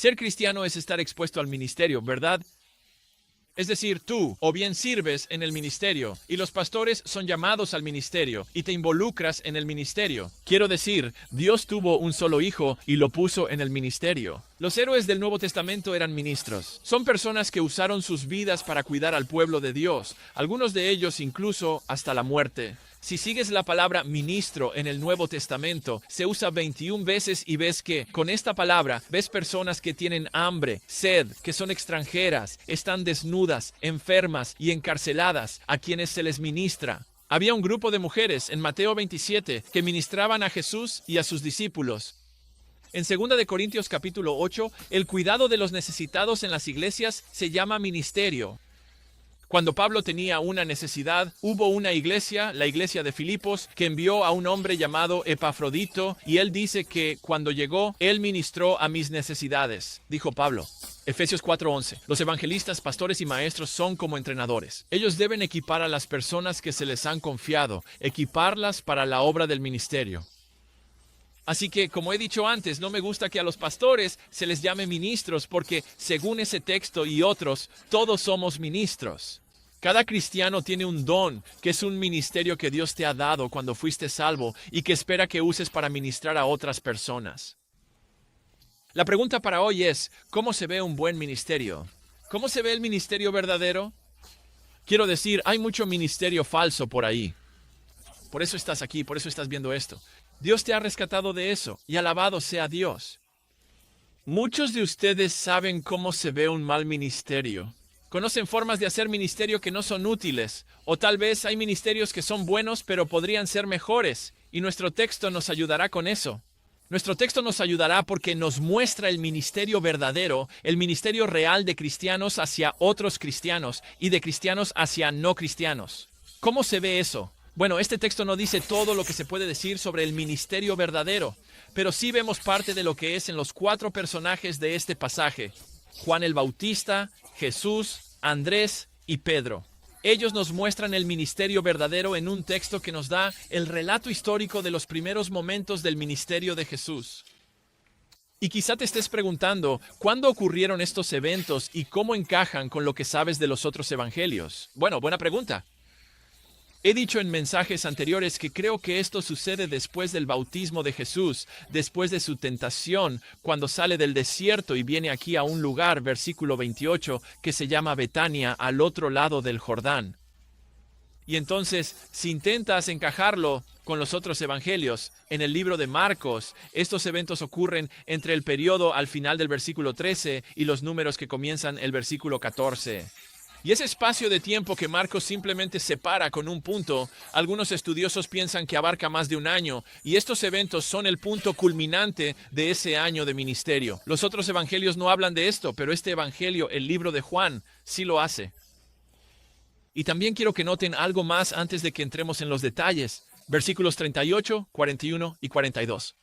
Ser cristiano es estar expuesto al ministerio, ¿verdad? Es decir, tú o bien sirves en el ministerio y los pastores son llamados al ministerio y te involucras en el ministerio. Quiero decir, Dios tuvo un solo hijo y lo puso en el ministerio. Los héroes del Nuevo Testamento eran ministros. Son personas que usaron sus vidas para cuidar al pueblo de Dios, algunos de ellos incluso hasta la muerte. Si sigues la palabra ministro en el Nuevo Testamento, se usa 21 veces y ves que, con esta palabra, ves personas que tienen hambre, sed, que son extranjeras, están desnudas, enfermas y encarceladas, a quienes se les ministra. Había un grupo de mujeres en Mateo 27 que ministraban a Jesús y a sus discípulos. En 2 de Corintios capítulo 8, el cuidado de los necesitados en las iglesias se llama ministerio. Cuando Pablo tenía una necesidad, hubo una iglesia, la iglesia de Filipos, que envió a un hombre llamado Epafrodito, y él dice que cuando llegó, él ministró a mis necesidades, dijo Pablo. Efesios 4:11. Los evangelistas, pastores y maestros son como entrenadores. Ellos deben equipar a las personas que se les han confiado, equiparlas para la obra del ministerio. Así que, como he dicho antes, no me gusta que a los pastores se les llame ministros porque, según ese texto y otros, todos somos ministros. Cada cristiano tiene un don, que es un ministerio que Dios te ha dado cuando fuiste salvo y que espera que uses para ministrar a otras personas. La pregunta para hoy es, ¿cómo se ve un buen ministerio? ¿Cómo se ve el ministerio verdadero? Quiero decir, hay mucho ministerio falso por ahí. Por eso estás aquí, por eso estás viendo esto. Dios te ha rescatado de eso, y alabado sea Dios. Muchos de ustedes saben cómo se ve un mal ministerio. Conocen formas de hacer ministerio que no son útiles, o tal vez hay ministerios que son buenos pero podrían ser mejores, y nuestro texto nos ayudará con eso. Nuestro texto nos ayudará porque nos muestra el ministerio verdadero, el ministerio real de cristianos hacia otros cristianos y de cristianos hacia no cristianos. ¿Cómo se ve eso? Bueno, este texto no dice todo lo que se puede decir sobre el ministerio verdadero, pero sí vemos parte de lo que es en los 4 personajes de este pasaje: Juan el Bautista, Jesús, Andrés y Pedro. Ellos nos muestran el ministerio verdadero en un texto que nos da el relato histórico de los primeros momentos del ministerio de Jesús. Y quizá te estés preguntando, ¿cuándo ocurrieron estos eventos y cómo encajan con lo que sabes de los otros evangelios? Bueno, buena pregunta. He dicho en mensajes anteriores que creo que esto sucede después del bautismo de Jesús, después de su tentación, cuando sale del desierto y viene aquí a un lugar, versículo 28, que se llama Betania, al otro lado del Jordán. Y entonces, si intentas encajarlo con los otros evangelios, en el libro de Marcos, estos eventos ocurren entre el periodo al final del versículo 13 y los números que comienzan el versículo 14. Y ese espacio de tiempo que Marcos simplemente separa con un punto, algunos estudiosos piensan que abarca más de un año, y estos eventos son el punto culminante de ese año de ministerio. Los otros evangelios no hablan de esto, pero este evangelio, el libro de Juan, sí lo hace. Y también quiero que noten algo más antes de que entremos en los detalles. Versículos 38, 41 y 42.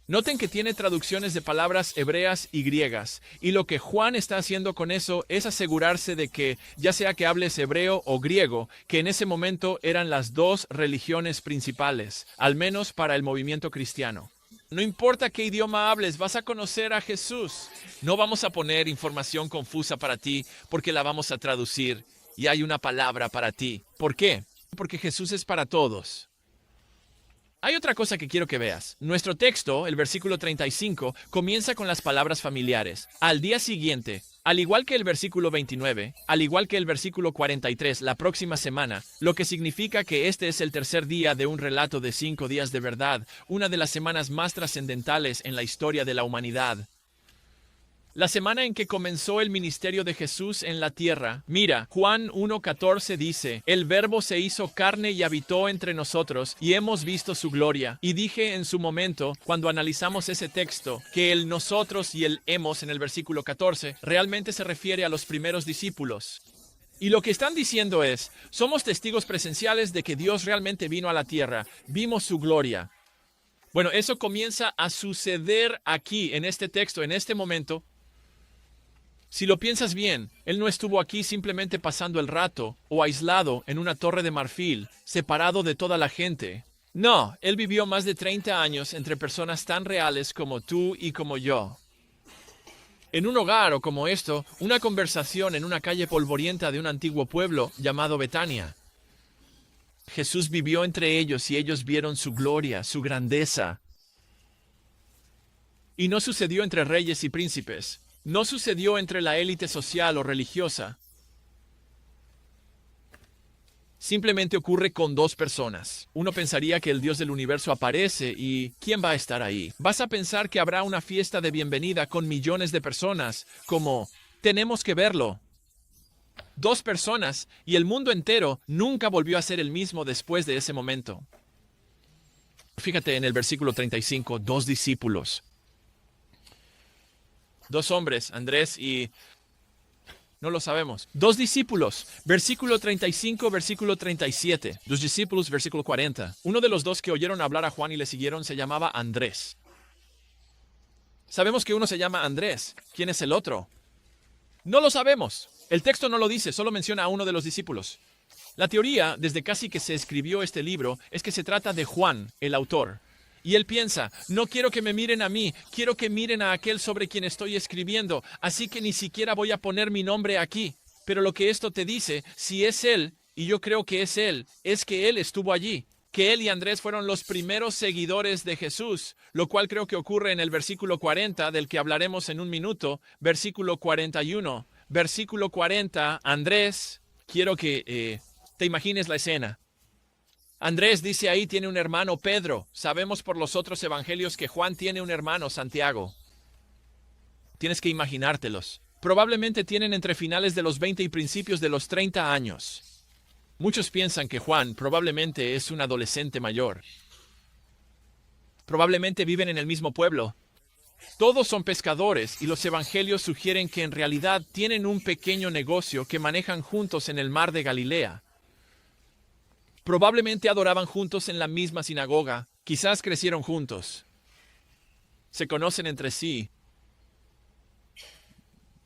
Noten que tiene traducciones de palabras hebreas y griegas, y lo que Juan está haciendo con eso es asegurarse de que, ya sea que hables hebreo o griego, que en ese momento eran las 2 religiones principales, al menos para el movimiento cristiano. No importa qué idioma hables, vas a conocer a Jesús. No vamos a poner información confusa para ti, porque la vamos a traducir, y hay una palabra para ti. ¿Por qué? Porque Jesús es para todos. Hay otra cosa que quiero que veas. Nuestro texto, el versículo 35, comienza con las palabras familiares. Al día siguiente, al igual que el versículo 29, al igual que el versículo 43, la próxima semana, lo que significa que este es el tercer día de un relato de 5 días de verdad, una de las semanas más trascendentales en la historia de la humanidad. La semana en que comenzó el ministerio de Jesús en la tierra. Mira, Juan 1:14 dice, el Verbo se hizo carne y habitó entre nosotros, y hemos visto su gloria. Y dije en su momento, cuando analizamos ese texto, que el nosotros y el hemos en el versículo 14 realmente se refiere a los primeros discípulos. Y lo que están diciendo es, somos testigos presenciales de que Dios realmente vino a la tierra, vimos su gloria. Bueno, eso comienza a suceder aquí, en este texto, en este momento. Si lo piensas bien, él no estuvo aquí simplemente pasando el rato o aislado en una torre de marfil, separado de toda la gente. No, él vivió más de 30 años entre personas tan reales como tú y como yo. En un hogar o como esto, una conversación en una calle polvorienta de un antiguo pueblo llamado Betania. Jesús vivió entre ellos y ellos vieron su gloria, su grandeza. Y no sucedió entre reyes y príncipes. No sucedió entre la élite social o religiosa. Simplemente ocurre con dos personas. Uno pensaría que el Dios del universo aparece y ¿quién va a estar ahí? Vas a pensar que habrá una fiesta de bienvenida con millones de personas, como tenemos que verlo. Dos personas y el mundo entero nunca volvió a ser el mismo después de ese momento. Fíjate en el versículo 35, dos discípulos. Dos hombres, Andrés y... no lo sabemos. Dos discípulos, versículo 35, versículo 37. Dos discípulos, versículo 40. Uno de los dos que oyeron hablar a Juan y le siguieron se llamaba Andrés. Sabemos que uno se llama Andrés. ¿Quién es el otro? No lo sabemos. El texto no lo dice, solo menciona a uno de los discípulos. La teoría, desde casi que se escribió este libro, es que se trata de Juan, el autor. Y él piensa, no quiero que me miren a mí, quiero que miren a aquel sobre quien estoy escribiendo, así que ni siquiera voy a poner mi nombre aquí. Pero lo que esto te dice, si es él, y yo creo que es él, es que él estuvo allí, que él y Andrés fueron los primeros seguidores de Jesús, lo cual creo que ocurre en el versículo 40, del que hablaremos en un minuto, versículo 41. Versículo 40, Andrés, quiero que te imagines la escena. Andrés dice ahí tiene un hermano Pedro. Sabemos por los otros evangelios que Juan tiene un hermano Santiago. Tienes que imaginártelos. Probablemente tienen entre finales de los 20 y principios de los 30 años. Muchos piensan que Juan probablemente es un adolescente mayor. Probablemente viven en el mismo pueblo. Todos son pescadores y los evangelios sugieren que en realidad tienen un pequeño negocio que manejan juntos en el mar de Galilea. Probablemente adoraban juntos en la misma sinagoga, quizás crecieron juntos. Se conocen entre sí.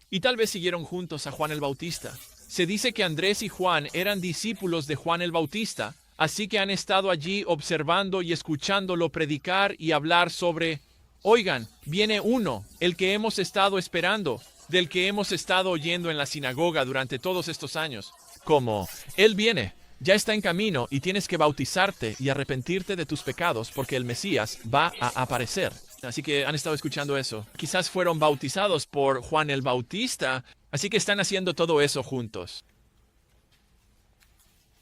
Y tal vez siguieron juntos a Juan el Bautista. Se dice que Andrés y Juan eran discípulos de Juan el Bautista, así que han estado allí observando y escuchándolo predicar y hablar sobre, oigan, viene uno, el que hemos estado esperando, del que hemos estado oyendo en la sinagoga durante todos estos años. Como, él viene. Ya está en camino y tienes que bautizarte y arrepentirte de tus pecados porque el Mesías va a aparecer. Así que han estado escuchando eso. Quizás fueron bautizados por Juan el Bautista, así que están haciendo todo eso juntos.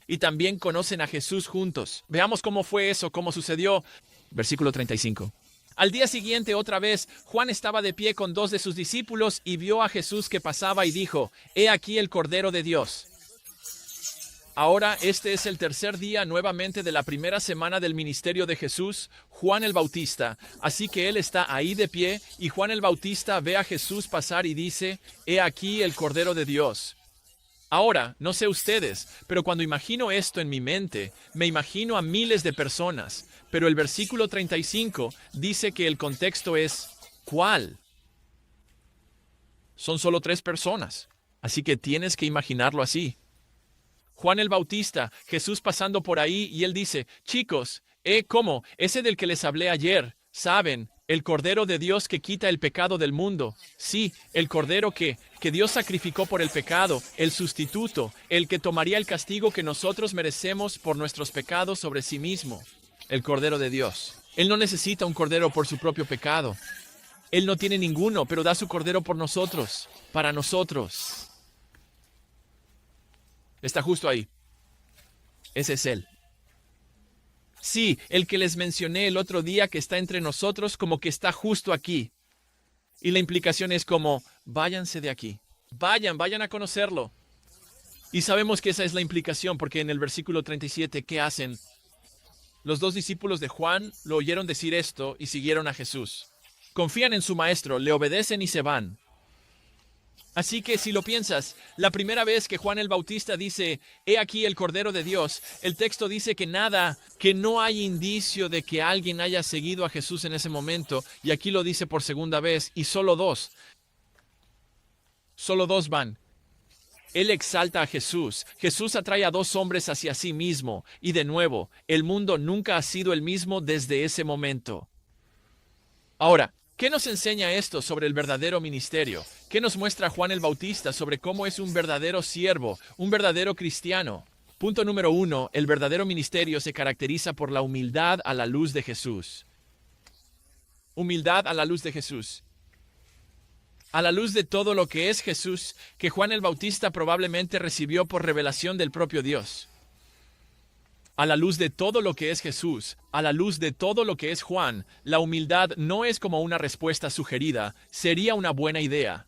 Y también conocen a Jesús juntos. Veamos cómo fue eso, cómo sucedió. Versículo 35. Al día siguiente, otra vez, Juan estaba de pie con dos de sus discípulos y vio a Jesús que pasaba y dijo, «He aquí el Cordero de Dios». Ahora, este es el tercer día nuevamente de la primera semana del ministerio de Jesús, Juan el Bautista. Así que él está ahí de pie y Juan el Bautista ve a Jesús pasar y dice, «He aquí el Cordero de Dios». Ahora, no sé ustedes, pero cuando imagino esto en mi mente, me imagino a miles de personas. Pero el versículo 35 dice que el contexto es, ¿cuál? Son solo 3 personas, así que tienes que imaginarlo así. Juan el Bautista, Jesús pasando por ahí y él dice, chicos, ¿cómo? Ese del que les hablé ayer, ¿saben? El Cordero de Dios que quita el pecado del mundo. Sí, el Cordero que Dios sacrificó por el pecado, el sustituto, el que tomaría el castigo que nosotros merecemos por nuestros pecados sobre sí mismo. El Cordero de Dios. Él no necesita un Cordero por su propio pecado. Él no tiene ninguno, pero da su Cordero por nosotros, para nosotros. Está justo ahí. Ese es Él. Sí, el que les mencioné el otro día que está entre nosotros como que está justo aquí. Y la implicación es como, váyanse de aquí. Vayan a conocerlo. Y sabemos que esa es la implicación porque en el versículo 37, ¿qué hacen? Los 2 discípulos de Juan lo oyeron decir esto y siguieron a Jesús. Confían en su maestro, le obedecen y se van. Así que si lo piensas, la primera vez que Juan el Bautista dice, «He aquí el Cordero de Dios», el texto dice que no hay indicio de que alguien haya seguido a Jesús en ese momento, y aquí lo dice por segunda vez, y solo 2 van. Él exalta a Jesús. Jesús atrae a 2 hombres hacia sí mismo, y de nuevo, el mundo nunca ha sido el mismo desde ese momento. Ahora, ¿Qué nos enseña esto sobre el verdadero ministerio? ¿Qué nos muestra Juan el Bautista sobre cómo es un verdadero siervo, un verdadero cristiano? Punto número 1. El verdadero ministerio se caracteriza por la humildad a la luz de Jesús. Humildad a la luz de Jesús. A la luz de todo lo que es Jesús, que Juan el Bautista probablemente recibió por revelación del propio Dios. A la luz de todo lo que es Jesús, a la luz de todo lo que es Juan, la humildad no es como una respuesta sugerida, sería una buena idea.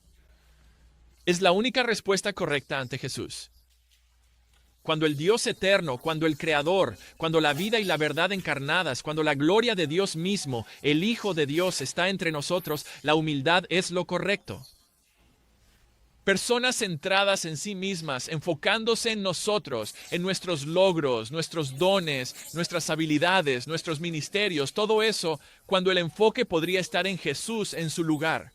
Es la única respuesta correcta ante Jesús. Cuando el Dios eterno, cuando el Creador, cuando la vida y la verdad encarnadas, cuando la gloria de Dios mismo, el Hijo de Dios está entre nosotros, la humildad es lo correcto. Personas centradas en sí mismas, enfocándose en nosotros, en nuestros logros, nuestros dones, nuestras habilidades, nuestros ministerios, todo eso, cuando el enfoque podría estar en Jesús en su lugar.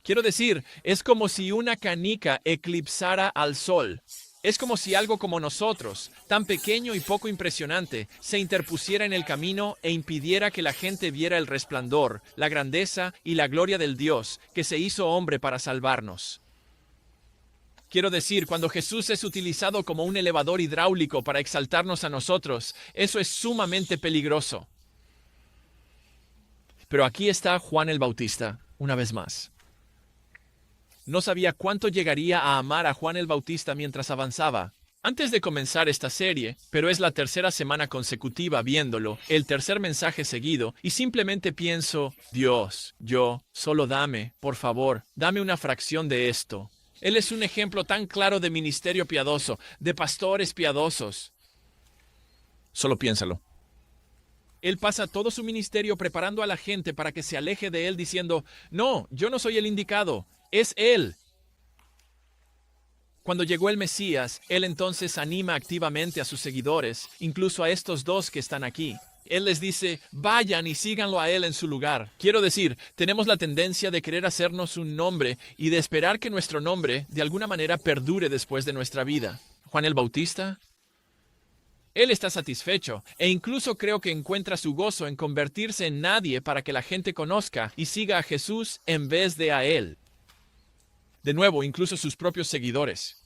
Quiero decir, es como si una canica eclipsara al sol. Es como si algo como nosotros, tan pequeño y poco impresionante, se interpusiera en el camino e impidiera que la gente viera el resplandor, la grandeza y la gloria del Dios que se hizo hombre para salvarnos. Quiero decir, cuando Jesús es utilizado como un elevador hidráulico para exaltarnos a nosotros, eso es sumamente peligroso. Pero aquí está Juan el Bautista, una vez más. No sabía cuánto llegaría a amar a Juan el Bautista mientras avanzaba. Antes de comenzar esta serie, pero es la tercera semana consecutiva viéndolo, el tercer mensaje seguido, y simplemente pienso, Dios, solo dame, por favor, dame una fracción de esto. Él es un ejemplo tan claro de ministerio piadoso, de pastores piadosos. Solo piénsalo. Él pasa todo su ministerio preparando a la gente para que se aleje de él diciendo, no, yo no soy el indicado, es él. Cuando llegó el Mesías, él entonces anima activamente a sus seguidores, incluso a estos dos que están aquí. Él les dice, vayan y síganlo a él en su lugar. Quiero decir, tenemos la tendencia de querer hacernos un nombre y de esperar que nuestro nombre, de alguna manera, perdure después de nuestra vida. Juan el Bautista, él está satisfecho e incluso creo que encuentra su gozo en convertirse en nadie para que la gente conozca y siga a Jesús en vez de a él. De nuevo, incluso sus propios seguidores.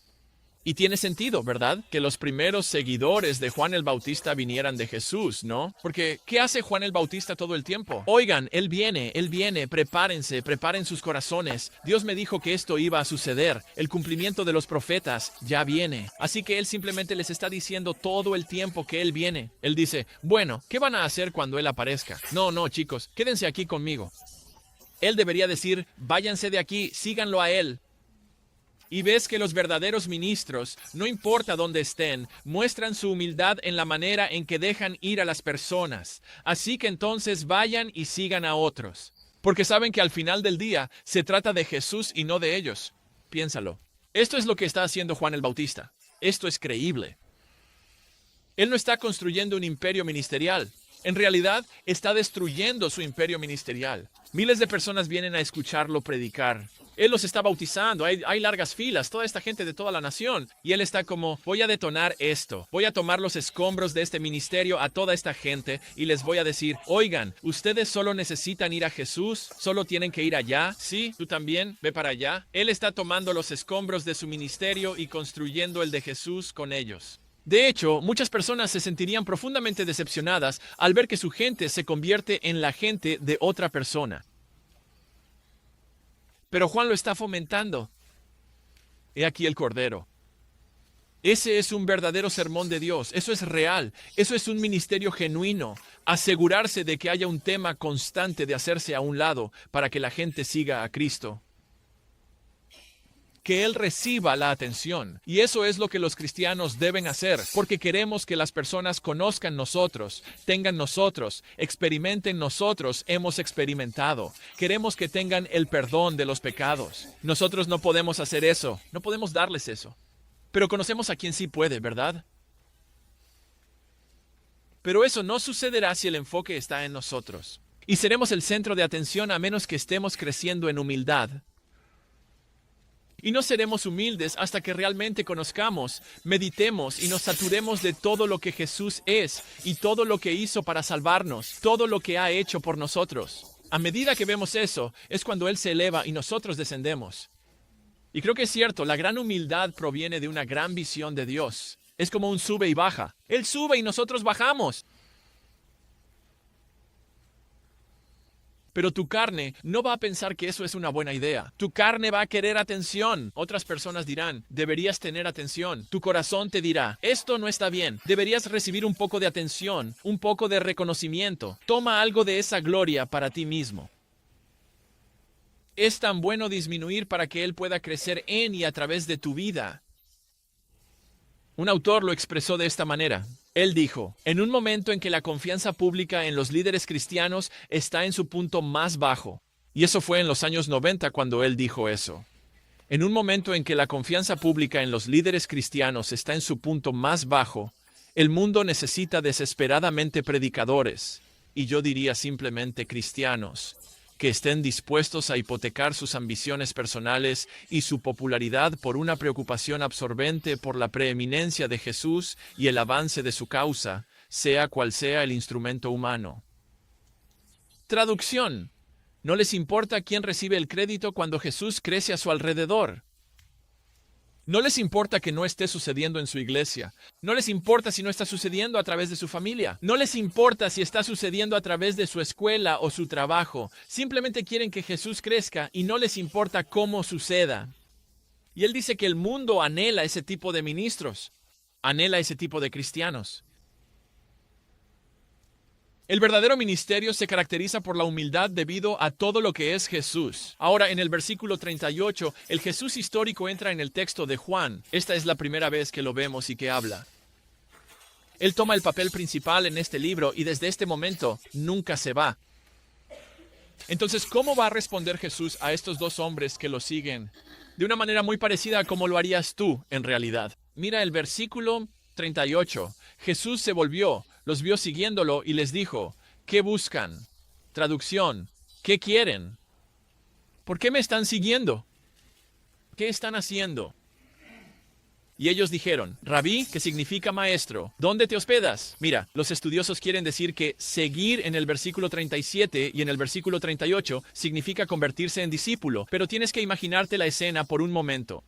Y tiene sentido, ¿verdad? Que los primeros seguidores de Juan el Bautista vinieran de Jesús, ¿no? Porque, ¿qué hace Juan el Bautista todo el tiempo? Oigan, Él viene, prepárense, preparen sus corazones. Dios me dijo que esto iba a suceder. El cumplimiento de los profetas ya viene. Así que Él simplemente les está diciendo todo el tiempo que Él viene. Él dice, bueno, ¿qué van a hacer cuando Él aparezca? No, chicos, quédense aquí conmigo. Él debería decir, váyanse de aquí, síganlo a Él. Y ves que los verdaderos ministros, no importa dónde estén, muestran su humildad en la manera en que dejan ir a las personas. Así que entonces vayan y sigan a otros. Porque saben que al final del día se trata de Jesús y no de ellos. Piénsalo. Esto es lo que está haciendo Juan el Bautista. Esto es creíble. Él no está construyendo un imperio ministerial. En realidad, está destruyendo su imperio ministerial. Miles de personas vienen a escucharlo predicar. Él los está bautizando, hay largas filas, toda esta gente de toda la nación. Y él está como, voy a detonar esto. Voy a tomar los escombros de este ministerio a toda esta gente y les voy a decir, oigan, ustedes solo necesitan ir a Jesús, solo tienen que ir allá. Sí, tú también, ve para allá. Él está tomando los escombros de su ministerio y construyendo el de Jesús con ellos. De hecho, muchas personas se sentirían profundamente decepcionadas al ver que su gente se convierte en la gente de otra persona. Pero Juan lo está fomentando. He aquí el Cordero. Ese es un verdadero sermón de Dios. Eso es real. Eso es un ministerio genuino. Asegurarse de que haya un tema constante de hacerse a un lado para que la gente siga a Cristo. Que Él reciba la atención. Y eso es lo que los cristianos deben hacer, porque queremos que las personas conozcan nosotros, tengan nosotros, experimenten nosotros, hemos experimentado. Queremos que tengan el perdón de los pecados. Nosotros no podemos hacer eso, no podemos darles eso. Pero conocemos a quien sí puede, ¿verdad? Pero eso no sucederá si el enfoque está en nosotros. Y seremos el centro de atención a menos que estemos creciendo en humildad. Y no seremos humildes hasta que realmente conozcamos, meditemos y nos saturemos de todo lo que Jesús es y todo lo que hizo para salvarnos, todo lo que ha hecho por nosotros. A medida que vemos eso, es cuando Él se eleva y nosotros descendemos. Y creo que es cierto, la gran humildad proviene de una gran visión de Dios. Es como un sube y baja. Él sube y nosotros bajamos. Pero tu carne no va a pensar que eso es una buena idea. Tu carne va a querer atención. Otras personas dirán, deberías tener atención. Tu corazón te dirá, esto no está bien. Deberías recibir un poco de atención, un poco de reconocimiento. Toma algo de esa gloria para ti mismo. Es tan bueno disminuir para que Él pueda crecer en y a través de tu vida. Un autor lo expresó de esta manera. Él dijo, en un momento en que la confianza pública en los líderes cristianos está en su punto más bajo, y eso fue en los años 90 cuando él dijo eso. En un momento en que la confianza pública en los líderes cristianos está en su punto más bajo, el mundo necesita desesperadamente predicadores, y yo diría simplemente cristianos, que estén dispuestos a hipotecar sus ambiciones personales y su popularidad por una preocupación absorbente por la preeminencia de Jesús y el avance de su causa, sea cual sea el instrumento humano. Traducción. No les importa quién recibe el crédito cuando Jesús crece a su alrededor. No les importa que no esté sucediendo en su iglesia. No les importa si no está sucediendo a través de su familia. No les importa si está sucediendo a través de su escuela o su trabajo. Simplemente quieren que Jesús crezca y no les importa cómo suceda. Y él dice que el mundo anhela ese tipo de ministros. Anhela ese tipo de cristianos. El verdadero ministerio se caracteriza por la humildad debido a todo lo que es Jesús. Ahora, en el versículo 38, el Jesús histórico entra en el texto de Juan. Esta es la primera vez que lo vemos y que habla. Él toma el papel principal en este libro y desde este momento nunca se va. Entonces, ¿cómo va a responder Jesús a estos dos hombres que lo siguen? De una manera muy parecida a como lo harías tú, en realidad. Mira el versículo 38. Jesús se volvió, los vio siguiéndolo y les dijo, ¿qué buscan? Traducción, ¿qué quieren? ¿Por qué me están siguiendo? ¿Qué están haciendo? Y ellos dijeron, Rabí, que significa maestro, ¿dónde te hospedas? Mira, los estudiosos quieren decir que seguir en el versículo 37 y en el versículo 38 significa convertirse en discípulo, pero tienes que imaginarte la escena por un momento.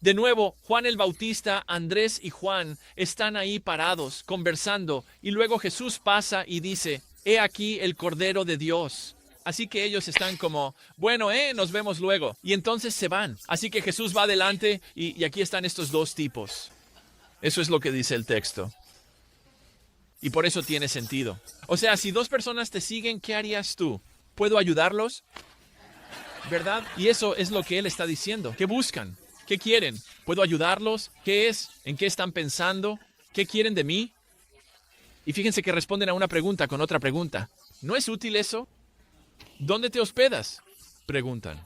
De nuevo, Juan el Bautista, Andrés y Juan están ahí parados, conversando, y luego Jesús pasa y dice, «He aquí el Cordero de Dios». Así que ellos están como, bueno, nos vemos luego. Y entonces se van. Así que Jesús va adelante y aquí están estos dos tipos. Eso es lo que dice el texto. Y por eso tiene sentido. O sea, si dos personas te siguen, ¿qué harías tú? ¿Puedo ayudarlos? ¿Verdad? Y eso es lo que él está diciendo. ¿Qué buscan? ¿Qué quieren? ¿Puedo ayudarlos? ¿Qué es? ¿En qué están pensando? ¿Qué quieren de mí? Y fíjense que responden a una pregunta con otra pregunta. ¿No es útil eso? ¿Dónde te hospedas? Preguntan.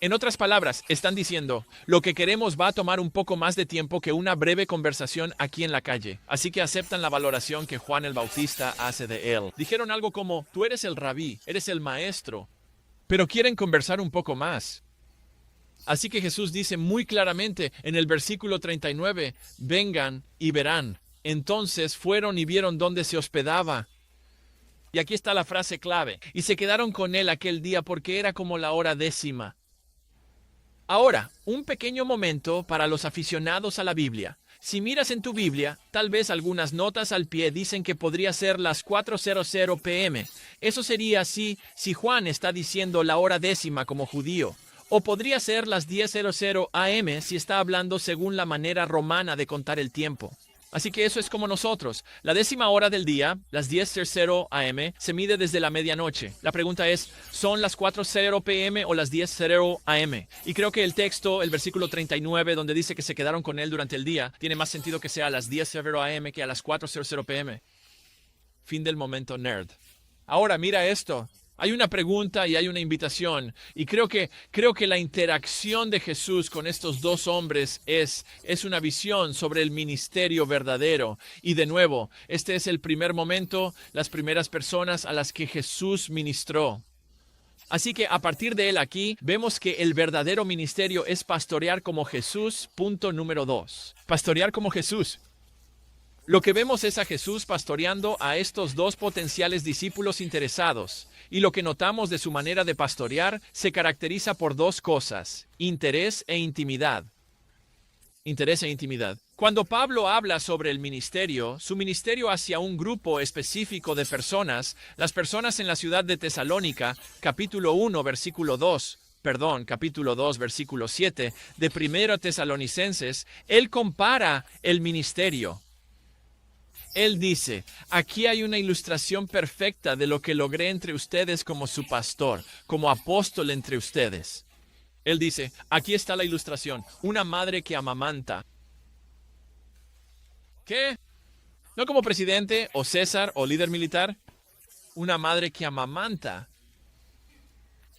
En otras palabras, están diciendo, lo que queremos va a tomar un poco más de tiempo que una breve conversación aquí en la calle. Así que aceptan la valoración que Juan el Bautista hace de él. Dijeron algo como, tú eres el rabí, eres el maestro, pero quieren conversar un poco más. Así que Jesús dice muy claramente en el versículo 39, vengan y verán. Entonces fueron y vieron dónde se hospedaba. Y aquí está la frase clave. Y se quedaron con él aquel día porque era como la hora 10:00. Ahora, un pequeño momento para los aficionados a la Biblia. Si miras en tu Biblia, tal vez algunas notas al pie dicen que podría ser las 4:00 p.m. Eso sería así si Juan está diciendo la hora 10:00 como judío. O podría ser las 10:00 a.m. si está hablando según la manera romana de contar el tiempo. Así que eso es como nosotros. La 10ª hora del día, las 10:00 a.m., se mide desde la medianoche. La pregunta es, ¿son las 4:00 p.m. o las 10:00 a.m.? Y creo que el texto, el versículo 39, donde dice que se quedaron con él durante el día, tiene más sentido que sea a las 10:00 a.m. que a las 4:00 p.m. Fin del momento nerd. Ahora, mira esto. Hay una pregunta y hay una invitación. Y creo que la interacción de Jesús con estos dos hombres es una visión sobre el ministerio verdadero. Y de nuevo, este es el primer momento, las primeras personas a las que Jesús ministró. Así que a partir de él aquí, vemos que el verdadero ministerio es pastorear como Jesús. Punto número 2. Pastorear como Jesús. Lo que vemos es a Jesús pastoreando a estos dos potenciales discípulos interesados, y lo que notamos de su manera de pastorear se caracteriza por dos cosas: interés e intimidad. Interés e intimidad. Cuando Pablo habla sobre el ministerio, su ministerio hacia un grupo específico de personas, las personas en la ciudad de Tesalónica, capítulo 2, versículo 7, de 1 Tesalonicenses, él compara el ministerio. Él dice, aquí hay una ilustración perfecta de lo que logré entre ustedes como su pastor, como apóstol entre ustedes. Él dice, aquí está la ilustración, una madre que amamanta. ¿Qué? ¿No como presidente o César o líder militar? Una madre que amamanta.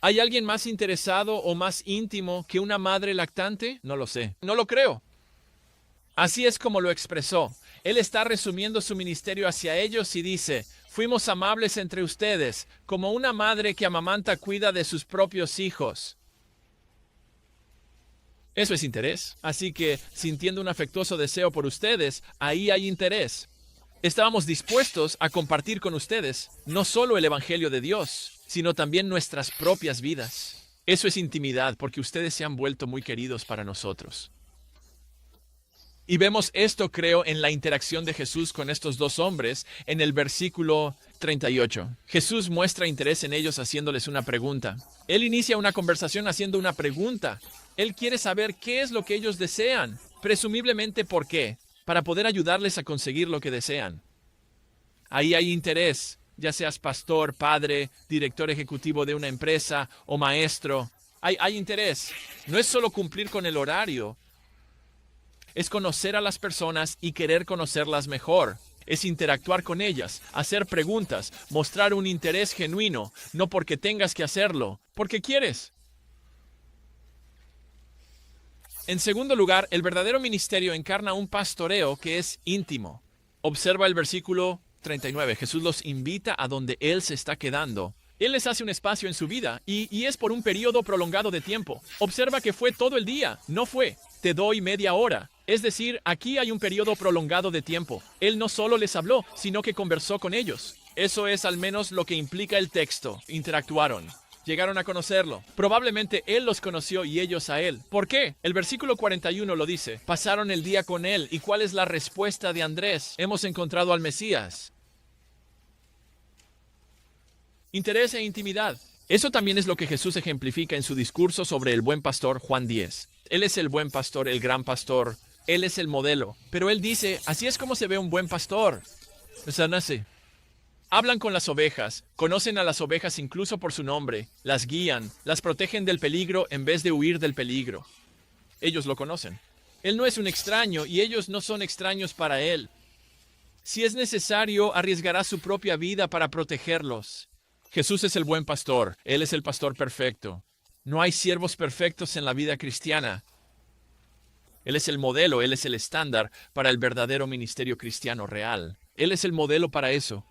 ¿Hay alguien más interesado o más íntimo que una madre lactante? No lo sé. No lo creo. Así es como lo expresó. Él está resumiendo su ministerio hacia ellos y dice, fuimos amables entre ustedes, como una madre que amamanta cuida de sus propios hijos. Eso es interés. Así que, sintiendo un afectuoso deseo por ustedes, ahí hay interés. Estábamos dispuestos a compartir con ustedes no solo el Evangelio de Dios, sino también nuestras propias vidas. Eso es intimidad, porque ustedes se han vuelto muy queridos para nosotros. Y vemos esto, creo, en la interacción de Jesús con estos dos hombres en el versículo 38. Jesús muestra interés en ellos haciéndoles una pregunta. Él inicia una conversación haciendo una pregunta. Él quiere saber qué es lo que ellos desean, presumiblemente por qué, para poder ayudarles a conseguir lo que desean. Ahí hay interés, ya seas pastor, padre, director ejecutivo de una empresa o maestro. Hay interés. No es solo cumplir con el horario. Es conocer a las personas y querer conocerlas mejor. Es interactuar con ellas, hacer preguntas, mostrar un interés genuino, no porque tengas que hacerlo, porque quieres. En segundo lugar, el verdadero ministerio encarna un pastoreo que es íntimo. Observa el versículo 39. Jesús los invita a donde Él se está quedando. Él les hace un espacio en su vida y es por un periodo prolongado de tiempo. Observa que fue todo el día, no fue, te doy media hora. Es decir, aquí hay un periodo prolongado de tiempo. Él no solo les habló, sino que conversó con ellos. Eso es al menos lo que implica el texto. Interactuaron. Llegaron a conocerlo. Probablemente Él los conoció y ellos a Él. ¿Por qué? El versículo 41 lo dice. Pasaron el día con Él. ¿Y cuál es la respuesta de Andrés? Hemos encontrado al Mesías. Interés e intimidad. Eso también es lo que Jesús ejemplifica en su discurso sobre el buen pastor, Juan 10. Él es el buen pastor, el gran pastor. Él es el modelo. Pero Él dice, así es como se ve un buen pastor. Hablan con las ovejas, conocen a las ovejas incluso por su nombre, las guían, las protegen del peligro en vez de huir del peligro. Ellos lo conocen. Él no es un extraño y ellos no son extraños para Él. Si es necesario, arriesgará su propia vida para protegerlos. Jesús es el buen pastor. Él es el pastor perfecto. No hay siervos perfectos en la vida cristiana. Él es el modelo, Él es el estándar para el verdadero ministerio cristiano real. Él es el modelo para eso.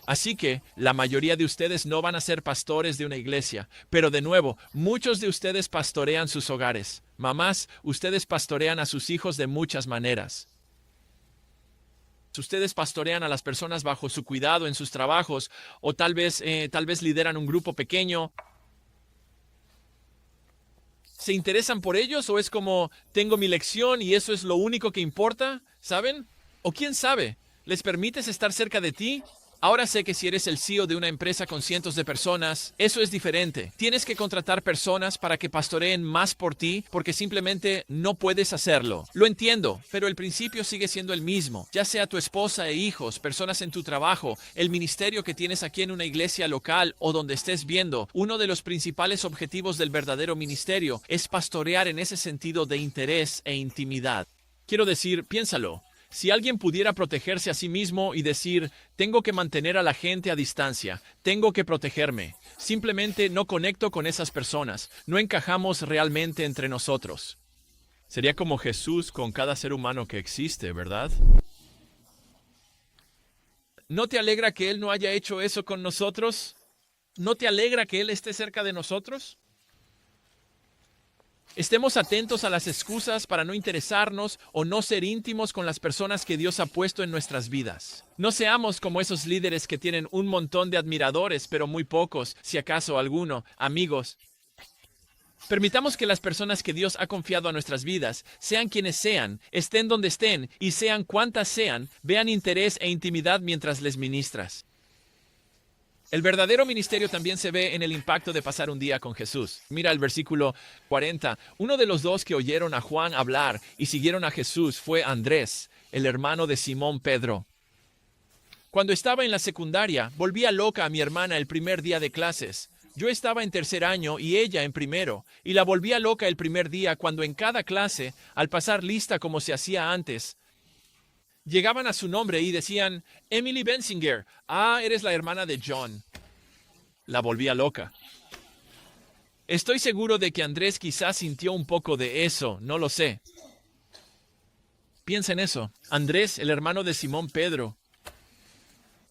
Así que la mayoría de ustedes no van a ser pastores de una iglesia, pero de nuevo, muchos de ustedes pastorean sus hogares. Mamás, ustedes pastorean a sus hijos de muchas maneras. Ustedes pastorean a las personas bajo su cuidado en sus trabajos, o tal vez lideran un grupo pequeño. ¿Se interesan por ellos o es como, tengo mi lección y eso es lo único que importa? ¿Saben? O quién sabe, ¿les permites estar cerca de ti? Ahora sé que si eres el CEO de una empresa con cientos de personas, eso es diferente. Tienes que contratar personas para que pastoreen más por ti porque simplemente no puedes hacerlo. Lo entiendo, pero el principio sigue siendo el mismo. Ya sea tu esposa e hijos, personas en tu trabajo, el ministerio que tienes aquí en una iglesia local o donde estés viendo, uno de los principales objetivos del verdadero ministerio es pastorear en ese sentido de interés e intimidad. Quiero decir, piénsalo. Si alguien pudiera protegerse a sí mismo y decir, tengo que mantener a la gente a distancia, tengo que protegerme, simplemente no conecto con esas personas, no encajamos realmente entre nosotros. Sería como Jesús con cada ser humano que existe, ¿verdad? ¿No te alegra que Él no haya hecho eso con nosotros? ¿No te alegra que Él esté cerca de nosotros? Estemos atentos a las excusas para no interesarnos o no ser íntimos con las personas que Dios ha puesto en nuestras vidas. No seamos como esos líderes que tienen un montón de admiradores, pero muy pocos, si acaso alguno, amigos. Permitamos que las personas que Dios ha confiado a nuestras vidas, sean quienes sean, estén donde estén y sean cuantas sean, vean interés e intimidad mientras les ministras. El verdadero ministerio también se ve en el impacto de pasar un día con Jesús. Mira el versículo 40. Uno de los dos que oyeron a Juan hablar y siguieron a Jesús fue Andrés, el hermano de Simón Pedro. Cuando estaba en la secundaria, volvía loca a mi hermana el primer día de clases. Yo estaba en tercer año y ella en primero, y la volvía loca el primer día cuando en cada clase, al pasar lista como se hacía antes, llegaban a su nombre y decían, Emily Bensinger, eres la hermana de John. La volvía loca. Estoy seguro de que Andrés quizás sintió un poco de eso, no lo sé. Piensa en eso. Andrés, el hermano de Simón Pedro.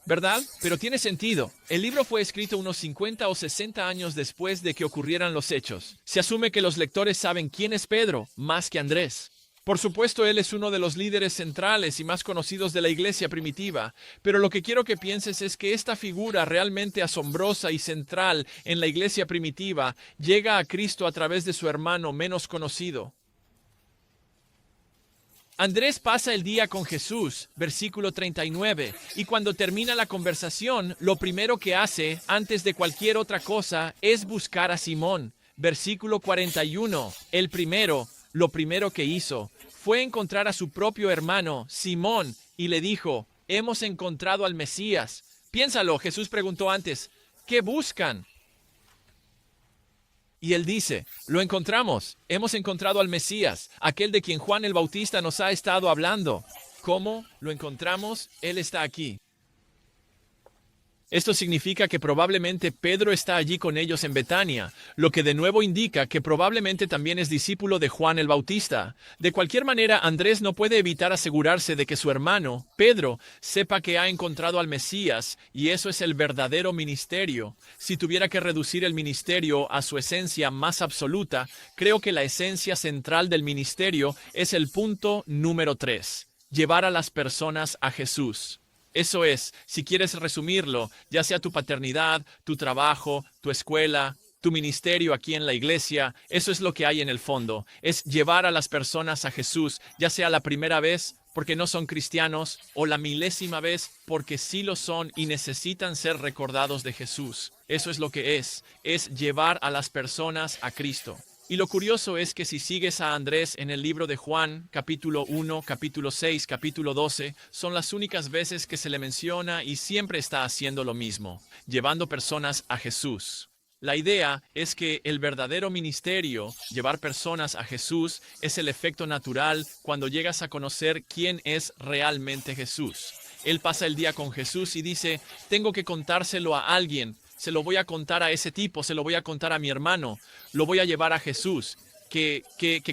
¿Verdad? Pero tiene sentido. El libro fue escrito unos 50 o 60 años después de que ocurrieran los hechos. Se asume que los lectores saben quién es Pedro, más que Andrés. Por supuesto, él es uno de los líderes centrales y más conocidos de la iglesia primitiva, pero lo que quiero que pienses es que esta figura realmente asombrosa y central en la iglesia primitiva llega a Cristo a través de su hermano menos conocido. Andrés pasa el día con Jesús, versículo 39, y cuando termina la conversación, lo primero que hace, antes de cualquier otra cosa, es buscar a Simón. Versículo 41, lo primero que hizo, fue encontrar a su propio hermano, Simón, y le dijo, hemos encontrado al Mesías. Piénsalo, Jesús preguntó antes, ¿qué buscan? Y él dice, lo encontramos, hemos encontrado al Mesías, aquel de quien Juan el Bautista nos ha estado hablando. ¿Cómo lo encontramos? Él está aquí. Esto significa que probablemente Pedro está allí con ellos en Betania, lo que de nuevo indica que probablemente también es discípulo de Juan el Bautista. De cualquier manera, Andrés no puede evitar asegurarse de que su hermano, Pedro, sepa que ha encontrado al Mesías, y eso es el verdadero ministerio. Si tuviera que reducir el ministerio a su esencia más absoluta, creo que la esencia central del ministerio es el punto número 3, llevar a las personas a Jesús. Eso es, si quieres resumirlo, ya sea tu paternidad, tu trabajo, tu escuela, tu ministerio aquí en la iglesia, eso es lo que hay en el fondo, es llevar a las personas a Jesús, ya sea la primera vez porque no son cristianos o la milésima vez porque sí lo son y necesitan ser recordados de Jesús. Eso es lo que es llevar a las personas a Cristo. Y lo curioso es que si sigues a Andrés en el libro de Juan, capítulo 1, capítulo 6, capítulo 12, son las únicas veces que se le menciona y siempre está haciendo lo mismo, llevando personas a Jesús. La idea es que el verdadero ministerio, llevar personas a Jesús, es el efecto natural cuando llegas a conocer quién es realmente Jesús. Él pasa el día con Jesús y dice, tengo que contárselo a alguien. Se lo voy a contar a ese tipo, se lo voy a contar a mi hermano, lo voy a llevar a Jesús. Que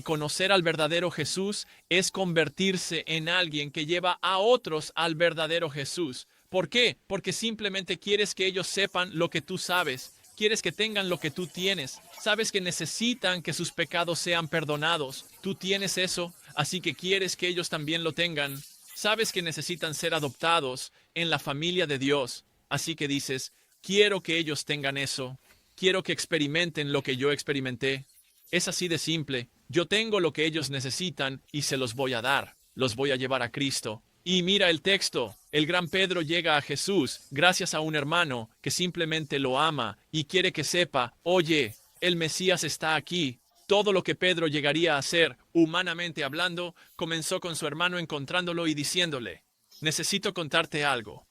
conocer al verdadero Jesús es convertirse en alguien que lleva a otros al verdadero Jesús. ¿Por qué? Porque simplemente quieres que ellos sepan lo que tú sabes, quieres que tengan lo que tú tienes, sabes que necesitan que sus pecados sean perdonados, tú tienes eso, así que quieres que ellos también lo tengan, sabes que necesitan ser adoptados en la familia de Dios, así que dices, quiero que ellos tengan eso. Quiero que experimenten lo que yo experimenté. Es así de simple. Yo tengo lo que ellos necesitan y se los voy a dar. Los voy a llevar a Cristo. Y mira el texto. El gran Pedro llega a Jesús gracias a un hermano que simplemente lo ama y quiere que sepa, oye, el Mesías está aquí. Todo lo que Pedro llegaría a hacer, humanamente hablando, comenzó con su hermano encontrándolo y diciéndole, necesito contarte algo.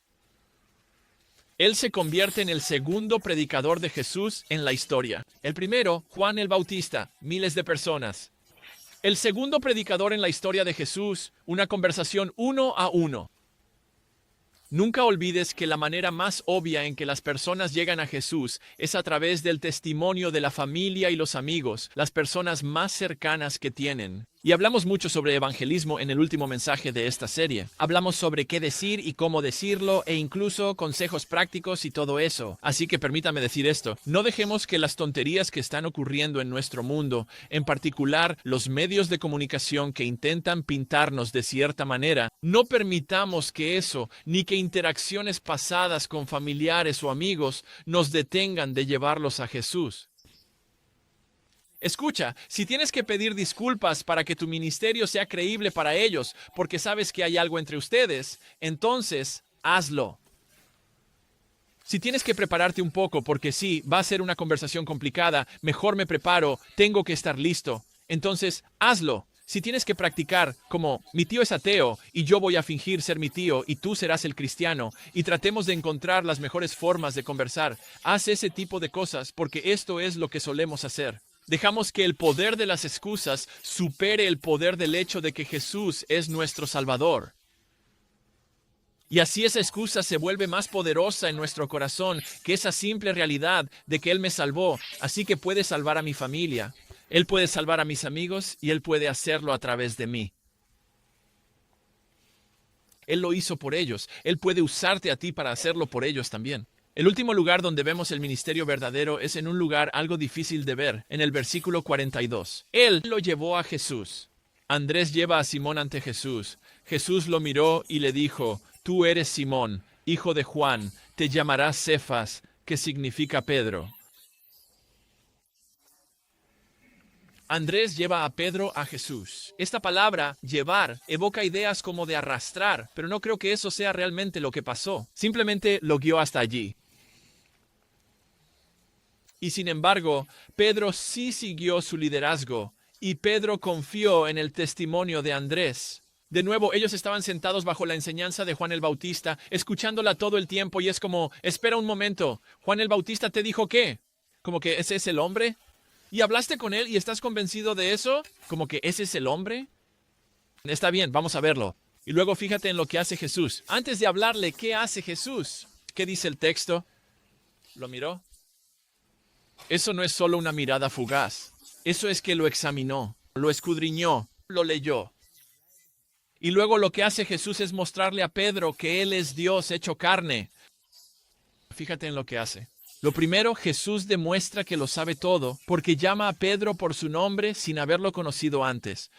Él se convierte en el segundo predicador de Jesús en la historia. El primero, Juan el Bautista, miles de personas. El segundo predicador en la historia de Jesús, una conversación 1 a 1. Nunca olvides que la manera más obvia en que las personas llegan a Jesús es a través del testimonio de la familia y los amigos, las personas más cercanas que tienen. Y hablamos mucho sobre evangelismo en el último mensaje de esta serie. Hablamos sobre qué decir y cómo decirlo, e incluso consejos prácticos y todo eso. Así que permítame decir esto. No dejemos que las tonterías que están ocurriendo en nuestro mundo, en particular los medios de comunicación que intentan pintarnos de cierta manera, no permitamos que eso, ni que interacciones pasadas con familiares o amigos, nos detengan de llevarlos a Jesús. Escucha, si tienes que pedir disculpas para que tu ministerio sea creíble para ellos, porque sabes que hay algo entre ustedes, entonces hazlo. Si tienes que prepararte un poco, porque sí, va a ser una conversación complicada, mejor me preparo, tengo que estar listo, entonces hazlo. Si tienes que practicar como mi tío es ateo y yo voy a fingir ser mi tío y tú serás el cristiano y tratemos de encontrar las mejores formas de conversar, haz ese tipo de cosas porque esto es lo que solemos hacer. Dejamos que el poder de las excusas supere el poder del hecho de que Jesús es nuestro Salvador. Y así esa excusa se vuelve más poderosa en nuestro corazón que esa simple realidad de que Él me salvó, así que puede salvar a mi familia. Él puede salvar a mis amigos y Él puede hacerlo a través de mí. Él lo hizo por ellos. Él puede usarte a ti para hacerlo por ellos también. El último lugar donde vemos el ministerio verdadero es en un lugar algo difícil de ver, en el versículo 42. Él lo llevó a Jesús. Andrés lleva a Simón ante Jesús. Jesús lo miró y le dijo, tú eres Simón, hijo de Juan, te llamarás Cefas, que significa Pedro. Andrés lleva a Pedro a Jesús. Esta palabra, llevar, evoca ideas como de arrastrar, pero no creo que eso sea realmente lo que pasó. Simplemente lo guió hasta allí. Y sin embargo, Pedro sí siguió su liderazgo, y Pedro confió en el testimonio de Andrés. De nuevo, ellos estaban sentados bajo la enseñanza de Juan el Bautista, escuchándola todo el tiempo, y es como, espera un momento, ¿Juan el Bautista te dijo qué? ¿Como que ese es el hombre? ¿Y hablaste con él y estás convencido de eso? ¿Como que ese es el hombre? Está bien, vamos a verlo. Y luego fíjate en lo que hace Jesús. Antes de hablarle, ¿qué hace Jesús? ¿Qué dice el texto? ¿Lo miró? Eso no es solo una mirada fugaz. Eso es que lo examinó, lo escudriñó, lo leyó. Y luego lo que hace Jesús es mostrarle a Pedro que Él es Dios hecho carne. Fíjate en lo que hace. Lo primero, Jesús demuestra que lo sabe todo, porque llama a Pedro por su nombre sin haberlo conocido antes.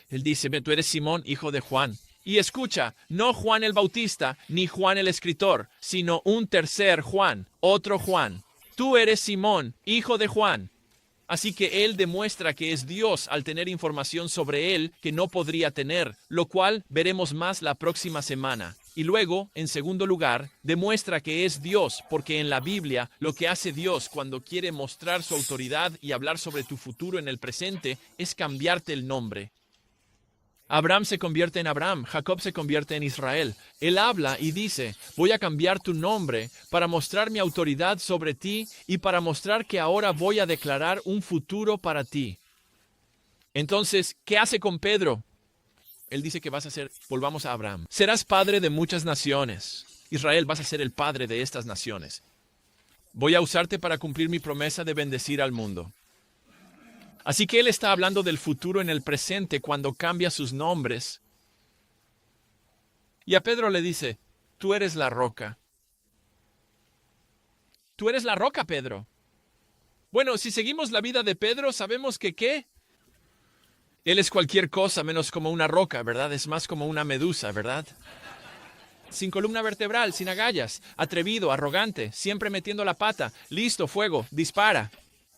Él dice, tú eres Simón, hijo de Juan. Y escucha, no Juan el Bautista, ni Juan el escritor, sino un tercer Juan, otro Juan. Tú eres Simón, hijo de Juan. Así que él demuestra que es Dios al tener información sobre él que no podría tener, lo cual veremos más la próxima semana. Y luego, en segundo lugar, demuestra que es Dios, porque en la Biblia lo que hace Dios cuando quiere mostrar su autoridad y hablar sobre tu futuro en el presente es cambiarte el nombre. Abraham se convierte en Abraham, Jacob se convierte en Israel. Él habla y dice, voy a cambiar tu nombre para mostrar mi autoridad sobre ti y para mostrar que ahora voy a declarar un futuro para ti. Entonces, ¿qué hace con Pedro? Él dice que vas a ser, volvamos a Abraham, serás padre de muchas naciones. Israel, vas a ser el padre de estas naciones. Voy a usarte para cumplir mi promesa de bendecir al mundo. Así que él está hablando del futuro en el presente cuando cambia sus nombres. Y a Pedro le dice, tú eres la roca. Tú eres la roca, Pedro. Bueno, si seguimos la vida de Pedro, sabemos que ¿qué? Él es cualquier cosa menos como una roca, ¿verdad? Es más como una medusa, ¿verdad? Sin columna vertebral, sin agallas, atrevido, arrogante, siempre metiendo la pata, listo, fuego, dispara.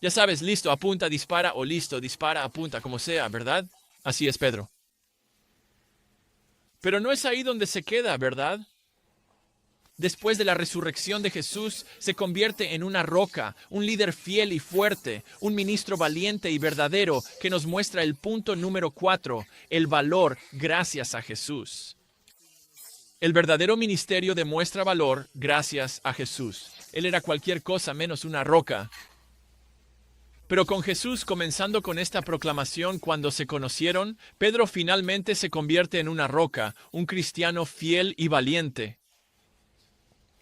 Ya sabes, listo, apunta, dispara, o listo, dispara, apunta, como sea, ¿verdad? Así es Pedro. Pero no es ahí donde se queda, ¿verdad? Después de la resurrección de Jesús, se convierte en una roca, un líder fiel y fuerte, un ministro valiente y verdadero que nos muestra el punto número 4, el valor gracias a Jesús. El verdadero ministerio demuestra valor gracias a Jesús. Él era cualquier cosa menos una roca. Pero con Jesús, comenzando con esta proclamación cuando se conocieron, Pedro finalmente se convierte en una roca, un cristiano fiel y valiente.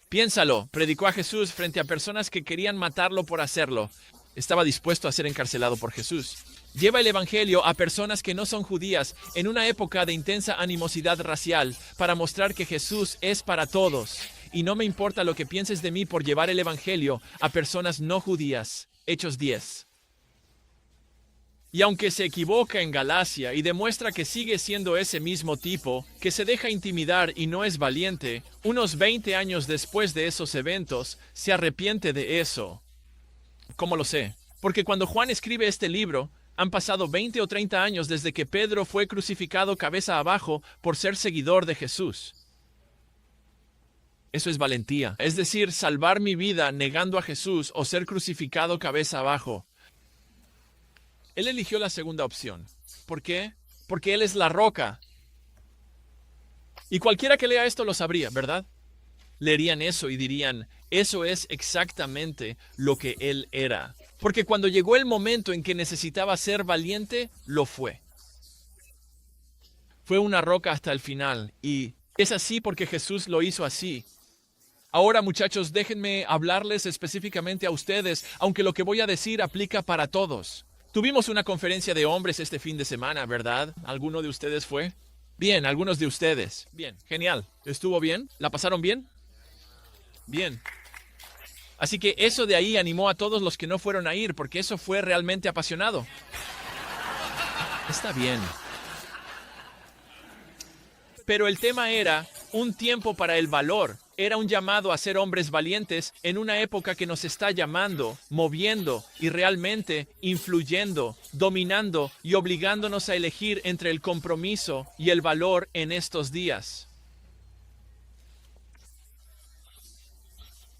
Piénsalo, predicó a Jesús frente a personas que querían matarlo por hacerlo. Estaba dispuesto a ser encarcelado por Jesús. Lleva el evangelio a personas que no son judías en una época de intensa animosidad racial para mostrar que Jesús es para todos. Y no me importa lo que pienses de mí por llevar el evangelio a personas no judías. Hechos 10. Y aunque se equivoca en Galacia y demuestra que sigue siendo ese mismo tipo, que se deja intimidar y no es valiente, unos 20 años después de esos eventos, se arrepiente de eso. ¿Cómo lo sé? Porque cuando Juan escribe este libro, han pasado 20 o 30 años desde que Pedro fue crucificado cabeza abajo por ser seguidor de Jesús. Eso es valentía, es decir, salvar mi vida negando a Jesús o ser crucificado cabeza abajo. Él eligió la segunda opción. ¿Por qué? Porque Él es la roca. Y cualquiera que lea esto lo sabría, ¿verdad? Leerían eso y dirían, eso es exactamente lo que Él era. Porque cuando llegó el momento en que necesitaba ser valiente, lo fue. Fue una roca hasta el final, y es así porque Jesús lo hizo así. Ahora, muchachos, déjenme hablarles específicamente a ustedes, aunque lo que voy a decir aplica para todos. Tuvimos una conferencia de hombres este fin de semana, ¿verdad? ¿Alguno de ustedes fue? Bien, algunos de ustedes. Bien, genial. ¿Estuvo bien? ¿La pasaron bien? Bien. Así que eso de ahí animó a todos los que no fueron a ir, porque eso fue realmente apasionado. Está bien. Pero el tema era un tiempo para el valor. Era un llamado a ser hombres valientes en una época que nos está llamando, moviendo y realmente influyendo, dominando y obligándonos a elegir entre el compromiso y el valor en estos días.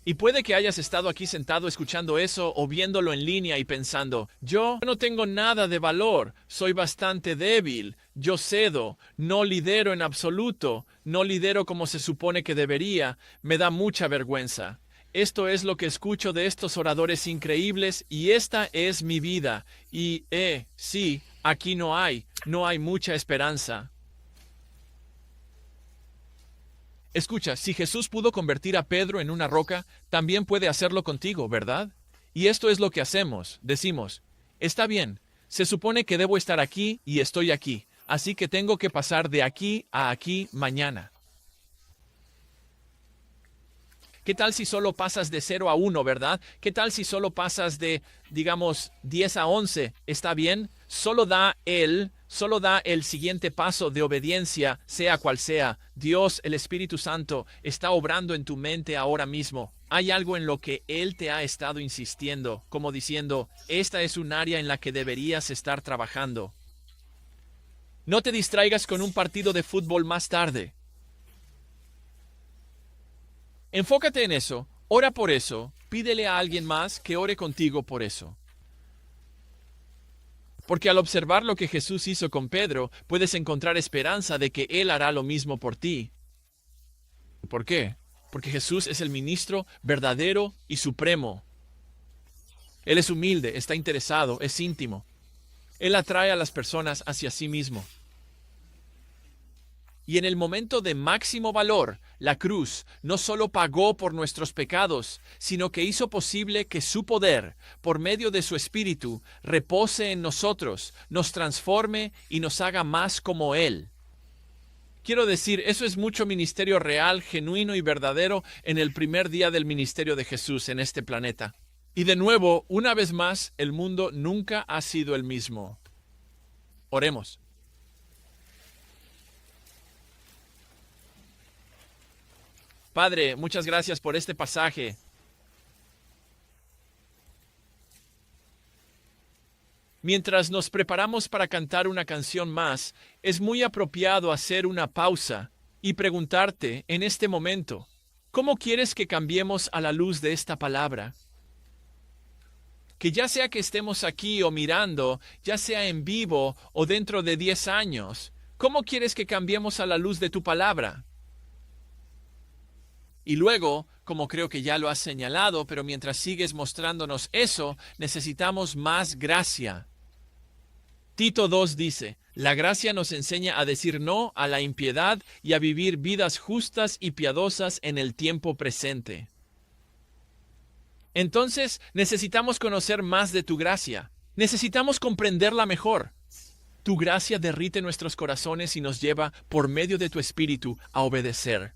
Y puede que hayas estado aquí sentado escuchando eso o viéndolo en línea y pensando, yo no tengo nada de valor, soy bastante débil, yo cedo, no lidero en absoluto, no lidero como se supone que debería, me da mucha vergüenza. Esto es lo que escucho de estos oradores increíbles y esta es mi vida. Y, sí, aquí no hay mucha esperanza. Escucha, si Jesús pudo convertir a Pedro en una roca, también puede hacerlo contigo, ¿verdad? Y esto es lo que hacemos. Decimos, está bien, se supone que debo estar aquí y estoy aquí, así que tengo que pasar de aquí a aquí mañana. ¿Qué tal si solo pasas de 0 a 1, verdad? ¿Qué tal si solo pasas de, digamos, 10 a 11? ¿Está bien? Solo da el siguiente paso de obediencia, sea cual sea. Dios, el Espíritu Santo, está obrando en tu mente ahora mismo. Hay algo en lo que Él te ha estado insistiendo, como diciendo, esta es un área en la que deberías estar trabajando. No te distraigas con un partido de fútbol más tarde. Enfócate en eso, ora por eso, pídele a alguien más que ore contigo por eso. Porque al observar lo que Jesús hizo con Pedro, puedes encontrar esperanza de que Él hará lo mismo por ti. ¿Por qué? Porque Jesús es el ministro verdadero y supremo. Él es humilde, está interesado, es íntimo. Él atrae a las personas hacia sí mismo. Y en el momento de máximo valor, la cruz no solo pagó por nuestros pecados, sino que hizo posible que su poder, por medio de su Espíritu, repose en nosotros, nos transforme y nos haga más como Él. Quiero decir, eso es mucho ministerio real, genuino y verdadero en el primer día del ministerio de Jesús en este planeta. Y de nuevo, una vez más, el mundo nunca ha sido el mismo. Oremos. Padre, muchas gracias por este pasaje. Mientras nos preparamos para cantar una canción más, es muy apropiado hacer una pausa y preguntarte en este momento, ¿cómo quieres que cambiemos a la luz de esta palabra? Que ya sea que estemos aquí o mirando, ya sea en vivo o dentro de 10 años, ¿cómo quieres que cambiemos a la luz de tu palabra? Y luego, como creo que ya lo has señalado, pero mientras sigues mostrándonos eso, necesitamos más gracia. Tito 2 dice, la gracia nos enseña a decir no a la impiedad y a vivir vidas justas y piadosas en el tiempo presente. Entonces, necesitamos conocer más de tu gracia. Necesitamos comprenderla mejor. Tu gracia derrite nuestros corazones y nos lleva, por medio de tu Espíritu, a obedecer.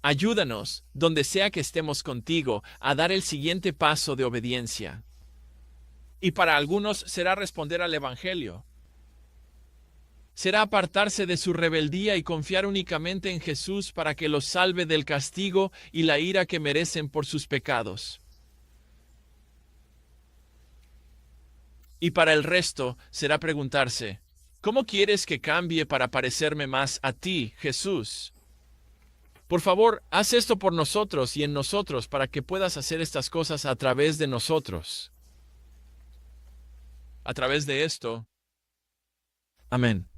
Ayúdanos, donde sea que estemos contigo, a dar el siguiente paso de obediencia. Y para algunos será responder al Evangelio. Será apartarse de su rebeldía y confiar únicamente en Jesús para que los salve del castigo y la ira que merecen por sus pecados. Y para el resto será preguntarse, ¿cómo quieres que cambie para parecerme más a ti, Jesús? Por favor, haz esto por nosotros y en nosotros para que puedas hacer estas cosas a través de nosotros. A través de esto. Amén.